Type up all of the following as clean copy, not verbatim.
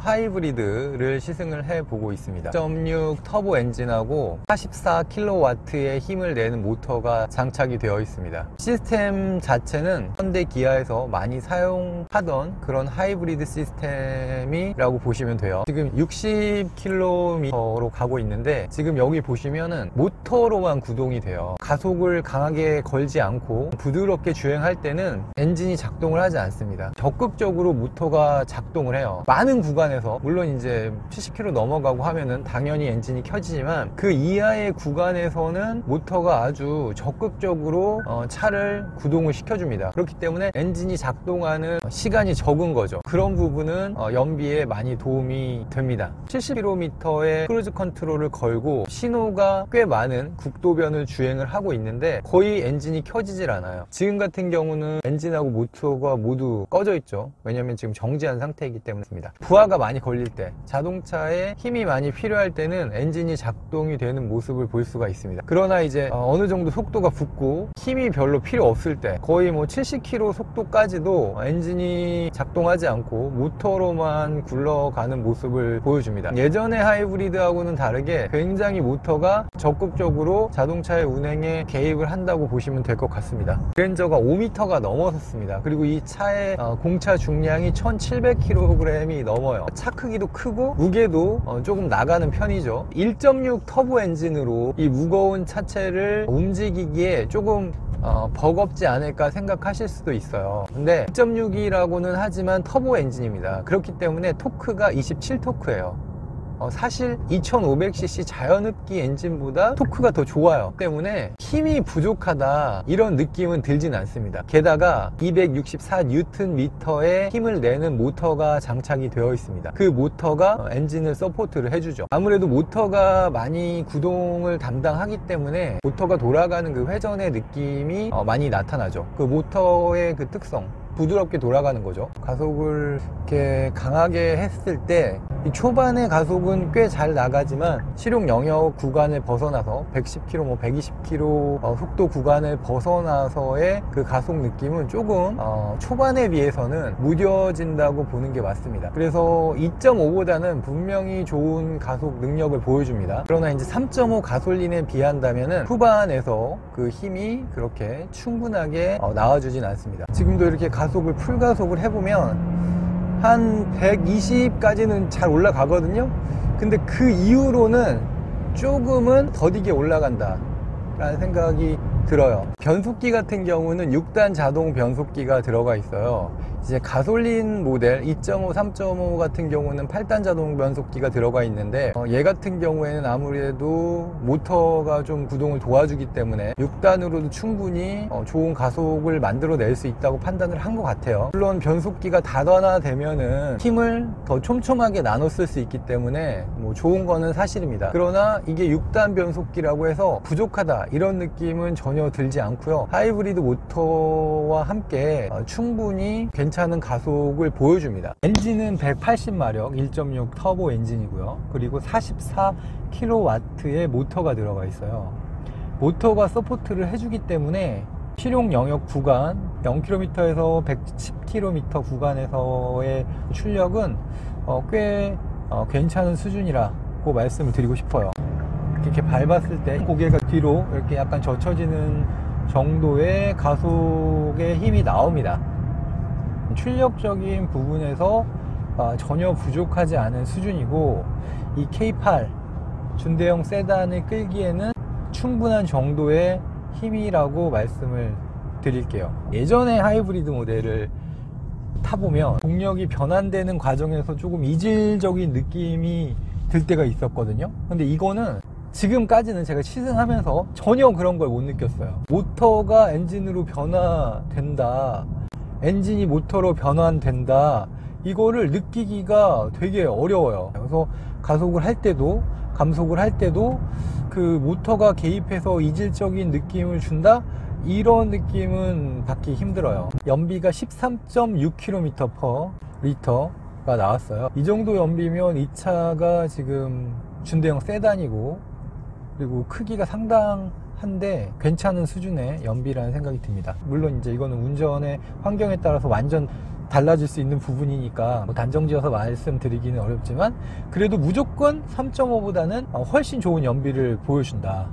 하이브리드를 시승을 해보고 있습니다. 1.6 터보 엔진하고 44kW의 힘을 내는 모터가 장착이 되어 있습니다. 시스템 자체는 현대 기아에서 많이 사용하던 그런 하이브리드 시스템이라고 보시면 돼요. 지금 60km로 가고 있는데 지금 여기 보시면은 모터로만 구동이 돼요. 가속을 강하게 걸지 않고 부드럽게 주행할 때는 엔진이 작동을 하지 않습니다. 적극적으로 모터가 작동을 해요. 많은 구간에서, 물론 이제 70km 넘어가고 하면은 당연히 엔진이 켜지지만 그 이하의 구간에서는 모터가 아주 적극적으로 차를 구동을 시켜줍니다. 그렇기 때문에 엔진이 작동하는 시간이 적은 거죠. 그런 부분은 연비에 많이 도움이 됩니다. 70km의 크루즈 컨트롤을 걸고 신호가 꽤 많은 국도변을 주행을 하고 있는데 거의 엔진이 켜지질 않아요. 지금 같은 경우는 엔진하고 모터가 모두 꺼져 있죠. 왜냐면 지금 정지한 상태이기 때문입니다. 부하가 많이 걸릴 때, 자동차에 힘이 많이 필요할 때는 엔진이 작동이 되는 모습을 볼 수가 있습니다. 그러나 이제 어느 정도 속도가 붙고 힘이 별로 필요 없을 때, 거의 뭐 70km 속도까지도 엔진이 작동하지 않고 모터로만 굴러가는 모습을 보여줍니다. 예전의 하이브리드하고는 다르게 굉장히 모터가 적극적으로 자동차의 운행에 개입을 한다고 보시면 될 것 같습니다. 그랜저가 5m가 넘어섰습니다. 그리고 이 차의 공차 중량이 1700kg이 넘어요. 차 크기도 크고 무게도 조금 나가는 편이죠. 1.6 터보 엔진으로 이 무거운 차체를 움직이기에 조금 버겁지 않을까 생각하실 수도 있어요. 근데 1.6이라고는 하지만 터보 엔진입니다. 그렇기 때문에 토크가 27토크예요. 사실 2500cc 자연흡기 엔진보다 토크가 더 좋아요. 때문에 힘이 부족하다 이런 느낌은 들진 않습니다. 게다가 264Nm의 힘을 내는 모터가 장착이 되어 있습니다. 그 모터가 엔진을 서포트를 해주죠. 아무래도 모터가 많이 구동을 담당하기 때문에 모터가 돌아가는 그 회전의 느낌이 많이 나타나죠. 그 모터의 그 특성, 부드럽게 돌아가는 거죠. 가속을 이렇게 강하게 했을 때 이 초반의 가속은 꽤 잘 나가지만 실용 영역 구간을 벗어나서 110km, 뭐 120km 속도 구간을 벗어나서의 그 가속 느낌은 조금 초반에 비해서는 무뎌진다고 보는 게 맞습니다. 그래서 2.5보다는 분명히 좋은 가속 능력을 보여줍니다. 그러나 이제 3.5 가솔린에 비한다면은 후반에서 그 힘이 그렇게 충분하게 나와주진 않습니다. 지금도 이렇게 가속을 풀가속을 해보면 한 120까지는 잘 올라가거든요. 근데 그 이후로는 조금은 더디게 올라간다 라는 생각이 들어요. 변속기 같은 경우는 6단 자동 변속기가 들어가 있어요. 이제 가솔린 모델 2.5, 3.5 같은 경우는 8단 자동 변속기가 들어가 있는데 얘 같은 경우에는 아무래도 모터가 좀 구동을 도와주기 때문에 6단으로도 충분히 좋은 가속을 만들어낼 수 있다고 판단을 한 것 같아요. 물론 변속기가 다단화되면은 힘을 더 촘촘하게 나눠 쓸 수 있기 때문에 뭐 좋은 거는 사실입니다. 그러나 이게 6단 변속기라고 해서 부족하다 이런 느낌은 전혀 들지 않고요. 하이브리드 모터와 함께 충분히 괜찮은 가속을 보여줍니다. 엔진은 180마력 1.6 터보 엔진이고요. 그리고 44kW의 모터가 들어가 있어요. 모터가 서포트를 해주기 때문에 실용 영역 구간 0km에서 110km 구간에서의 출력은 꽤 괜찮은 수준이라고 말씀을 드리고 싶어요. 이렇게 밟았을 때 고개가 뒤로 이렇게 약간 젖혀지는 정도의 가속의 힘이 나옵니다. 출력적인 부분에서 전혀 부족하지 않은 수준이고, 이 K8 준대형 세단을 끌기에는 충분한 정도의 힘이라고 말씀을 드릴게요. 예전에 하이브리드 모델을 타보면 동력이 변환되는 과정에서 조금 이질적인 느낌이 들 때가 있었거든요. 근데 이거는 지금까지는 제가 시승하면서 전혀 그런 걸 못 느꼈어요. 모터가 엔진으로 변화된다, 엔진이 모터로 변환된다, 이거를 느끼기가 되게 어려워요. 그래서 가속을 할 때도 감속을 할 때도 그 모터가 개입해서 이질적인 느낌을 준다? 이런 느낌은 받기 힘들어요. 연비가 13.6km/L가 나왔어요. 이 정도 연비면 이 차가 지금 준대형 세단이고, 그리고 크기가 상당한데 괜찮은 수준의 연비라는 생각이 듭니다. 물론 이제 이거는 운전의 환경에 따라서 완전 달라질 수 있는 부분이니까 뭐 단정지어서 말씀드리기는 어렵지만 그래도 무조건 3.5보다는 훨씬 좋은 연비를 보여준다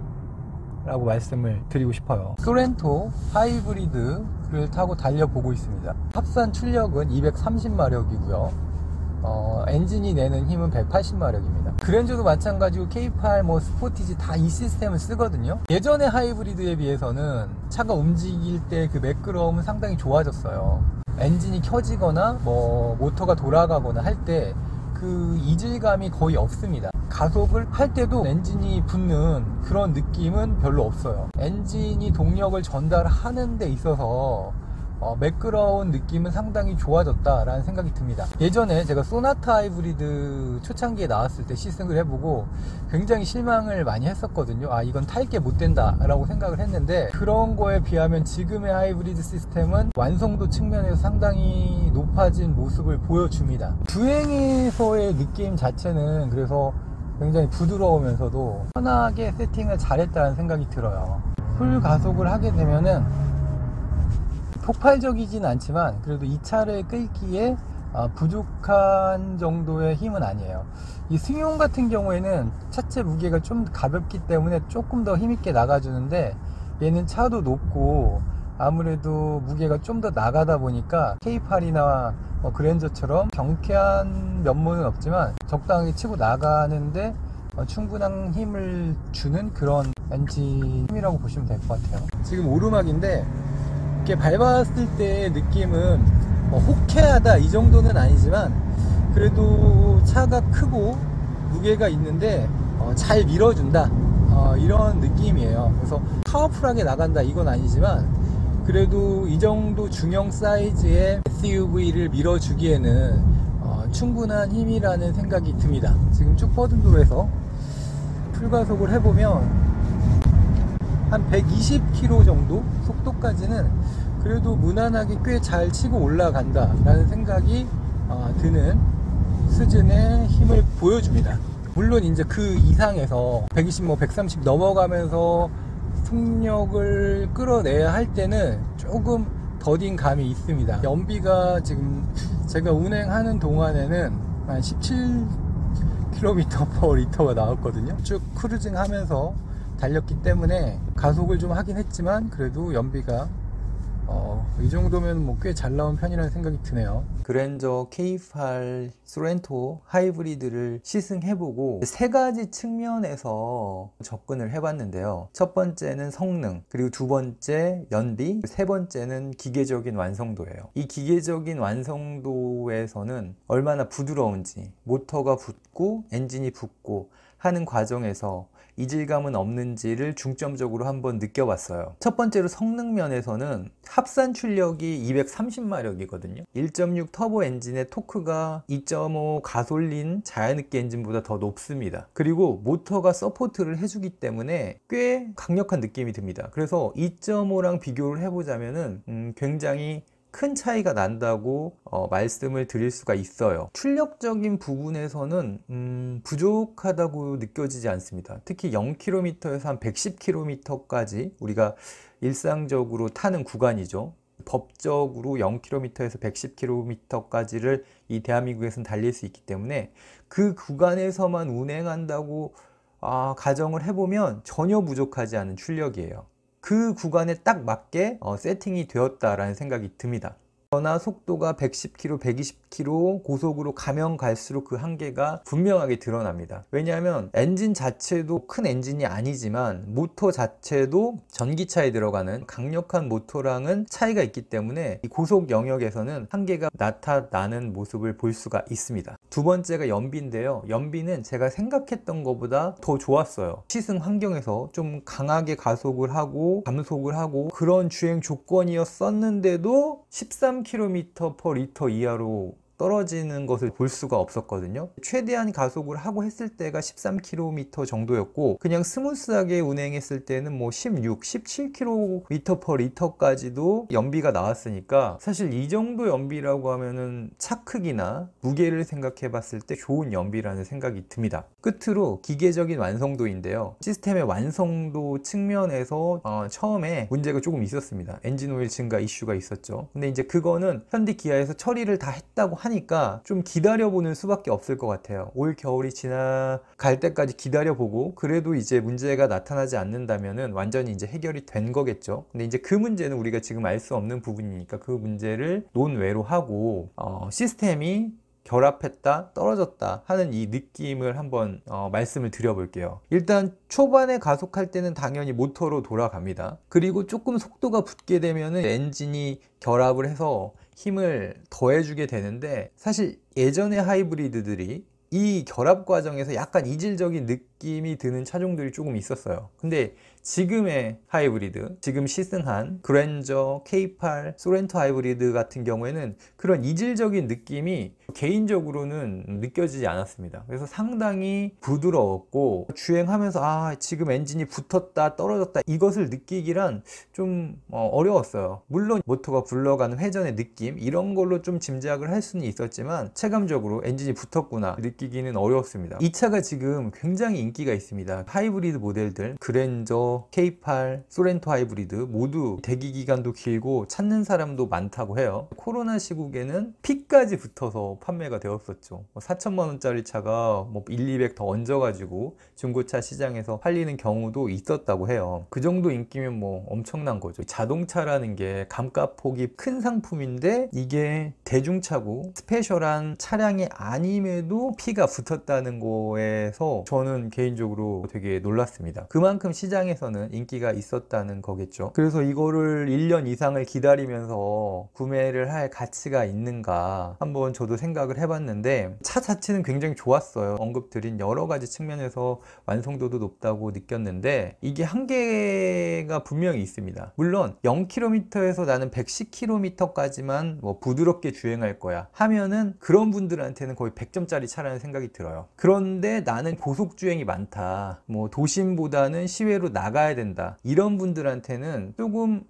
라고 말씀을 드리고 싶어요. 소렌토 하이브리드를 타고 달려보고 있습니다. 합산 출력은 230마력이고요 엔진이 내는 힘은 180마력입니다 그랜저도 마찬가지고 K8 뭐 스포티지 다 이 시스템을 쓰거든요. 예전의 하이브리드에 비해서는 차가 움직일 때 그 매끄러움은 상당히 좋아졌어요. 엔진이 켜지거나 뭐 모터가 돌아가거나 할 때 그 이질감이 거의 없습니다. 가속을 할 때도 엔진이 붙는 그런 느낌은 별로 없어요. 엔진이 동력을 전달하는 데 있어서 매끄러운 느낌은 상당히 좋아졌다라는 생각이 듭니다. 예전에 제가 소나타 하이브리드 초창기에 나왔을 때 시승을 해보고 굉장히 실망을 많이 했었거든요. 아, 이건 탈 게 못 된다 라고 생각을 했는데 그런 거에 비하면 지금의 하이브리드 시스템은 완성도 측면에서 상당히 높아진 모습을 보여줍니다. 주행에서의 느낌 자체는 그래서 굉장히 부드러우면서도 편하게 세팅을 잘했다는 생각이 들어요. 풀 가속을 하게 되면은 폭발적이진 않지만 그래도 이 차를 끌기에 부족한 정도의 힘은 아니에요. 이 승용 같은 경우에는 차체 무게가 좀 가볍기 때문에 조금 더 힘있게 나가주는데 얘는 차도 높고 아무래도 무게가 좀 더 나가다 보니까 K8이나 그랜저처럼 경쾌한 면모는 없지만 적당히 치고 나가는데 충분한 힘을 주는 그런 엔진이라고 보시면 될 것 같아요. 지금 오르막인데 이렇게 밟았을 때의 느낌은 호쾌하다 이 정도는 아니지만 그래도 차가 크고 무게가 있는데 잘 밀어준다 이런 느낌이에요. 그래서 파워풀하게 나간다 이건 아니지만 그래도 이 정도 중형 사이즈의 SUV를 밀어주기에는 충분한 힘이라는 생각이 듭니다. 지금 쭉 뻗은 도로에서 풀가속을 해보면 한 120km 정도 속도까지는 그래도 무난하게 꽤 잘 치고 올라간다 라는 생각이 드는 수준의 힘을 보여줍니다. 물론 이제 그 이상에서 120, 130 넘어가면서 속력을 끌어내야 할 때는 조금 더딘 감이 있습니다. 연비가 지금 제가 운행하는 동안에는 한 17km/L가 나왔거든요. 쭉 크루징 하면서 달렸기 때문에 가속을 좀 하긴 했지만 그래도 연비가 이 정도면 뭐 꽤 잘 나온 편이라는 생각이 드네요. 그랜저 K8 소렌토 하이브리드를 시승해보고 세 가지 측면에서 접근을 해봤는데요. 첫 번째는 성능, 그리고 두 번째 연비, 세 번째는 기계적인 완성도예요. 이 기계적인 완성도에서는 얼마나 부드러운지, 모터가 붙고 엔진이 붙고 하는 과정에서 이질감은 없는지를 중점적으로 한번 느껴봤어요. 첫 번째로 성능 면에서는 합산 출력이 230마력이거든요 1.6 터보 엔진의 토크가 2.5 가솔린 자연흡기 엔진보다 더 높습니다. 그리고 모터가 서포트를 해주기 때문에 꽤 강력한 느낌이 듭니다. 그래서 2.5랑 비교를 해보자면은 굉장히 큰 차이가 난다고 말씀을 드릴 수가 있어요. 출력적인 부분에서는 부족하다고 느껴지지 않습니다. 특히 0km에서 한 110km까지 우리가 일상적으로 타는 구간이죠. 법적으로 0km에서 110km까지를 이 대한민국에서는 달릴 수 있기 때문에 그 구간에서만 운행한다고 가정을 해보면 전혀 부족하지 않은 출력이에요. 그 구간에 딱 맞게 세팅이 되었다라는 생각이 듭니다. 전화 속도가 110km, 120km 고속으로 가면 갈수록 그 한계가 분명하게 드러납니다. 왜냐하면 엔진 자체도 큰 엔진이 아니지만 모터 자체도 전기차에 들어가는 강력한 모터랑은 차이가 있기 때문에 이 고속 영역에서는 한계가 나타나는 모습을 볼 수가 있습니다. 두 번째가 연비인데요. 연비는 제가 생각했던 것보다 더 좋았어요. 시승 환경에서 좀 강하게 가속을 하고 감속을 하고 그런 주행 조건이었었는데도 13km/L 이하로 떨어지는 것을 볼 수가 없었거든요. 최대한 가속을 하고 했을 때가 13km 정도였고, 그냥 스무스하게 운행했을 때는 뭐 16, 17km/L까지도 연비가 나왔으니까, 사실 이 정도 연비라고 하면은 차 크기나 무게를 생각해 봤을 때 좋은 연비라는 생각이 듭니다. 끝으로 기계적인 완성도인데요. 시스템의 완성도 측면에서 처음에 문제가 조금 있었습니다. 엔진 오일 증가 이슈가 있었죠. 근데 이제 그거는 현대 기아에서 처리를 다 했다고 하니까 좀 기다려보는 수밖에 없을 것 같아요. 올 겨울이 지나갈 때까지 기다려보고, 그래도 이제 문제가 나타나지 않는다면은 완전히 이제 해결이 된 거겠죠. 근데 이제 그 문제는 우리가 지금 알 수 없는 부분이니까 그 문제를 논외로 하고, 시스템이 결합했다, 떨어졌다 하는 이 느낌을 한번 말씀을 드려볼게요. 일단 초반에 가속할 때는 당연히 모터로 돌아갑니다. 그리고 조금 속도가 붙게 되면 엔진이 결합을 해서 힘을 더해주게 되는데, 사실 예전의 하이브리드들이 이 결합 과정에서 약간 이질적인 느낌이 드는 차종들이 조금 있었어요. 근데 지금의 하이브리드, 지금 시승한 그랜저, K8, 소렌토 하이브리드 같은 경우에는 그런 이질적인 느낌이 개인적으로는 느껴지지 않았습니다. 그래서 상당히 부드러웠고, 주행하면서 지금 엔진이 붙었다 떨어졌다 이것을 느끼기란 좀 어려웠어요. 물론 모터가 굴러가는 회전의 느낌, 이런 걸로 좀 짐작을 할 수는 있었지만 체감적으로 엔진이 붙었구나 느끼기는 어려웠습니다. 이 차가 지금 굉장히 인기가 있습니다. 하이브리드 모델들, 그랜저, K8, 소렌토 하이브리드 모두 대기 기간도 길고 찾는 사람도 많다고 해요. 코로나 시국에는 P까지 붙어서 판매가 되었었죠. 4천만 원짜리 차가 뭐 1, 200 더 얹어가지고 중고차 시장에서 팔리는 경우도 있었다고 해요. 그 정도 인기면 뭐 엄청난 거죠. 자동차라는 게 감가폭이 큰 상품인데, 이게 대중차고 스페셜한 차량이 아님에도 P가 붙었다는 거에서 저는 개인적으로 되게 놀랐습니다. 그만큼 시장에서는 인기가 있었다는 거겠죠. 그래서 이거를 1년 이상을 기다리면서 구매를 할 가치가 있는가 한번 저도 생각을 해봤는데, 차 자체는 굉장히 좋았어요. 언급드린 여러 가지 측면에서 완성도도 높다고 느꼈는데, 이게 한계가 분명히 있습니다. 물론 0km에서 나는 110km까지만 뭐 부드럽게 주행할 거야 하면은 그런 분들한테는 거의 100점짜리 차라는 생각이 들어요. 그런데 나는 고속 주행이 많다, 뭐 도심보다는 시외로 나가야 된다, 이런 분들한테는 조금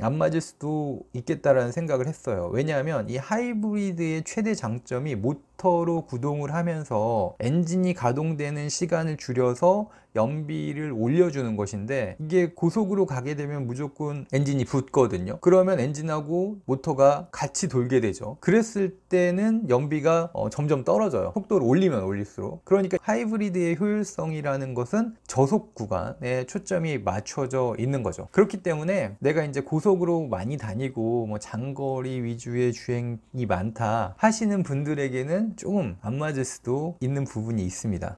안 맞을 수도 있겠다라는 생각을 했어요. 왜냐하면 이 하이브리드의 최대 장점이 모터로 구동을 하면서 엔진이 가동되는 시간을 줄여서 연비를 올려주는 것인데, 이게 고속으로 가게 되면 무조건 엔진이 붙거든요. 그러면 엔진하고 모터가 같이 돌게 되죠. 그랬을 때는 연비가 점점 떨어져요. 속도를 올리면 올릴수록. 그러니까 하이브리드의 효율성이라는 것은 저속 구간에 초점이 맞춰져 있는 거죠. 그렇기 때문에 내가 이제 고속으로 많이 다니고 뭐 장거리 위주의 주행이 많다 하시는 분들에게는 조금 안 맞을 수도 있는 부분이 있습니다.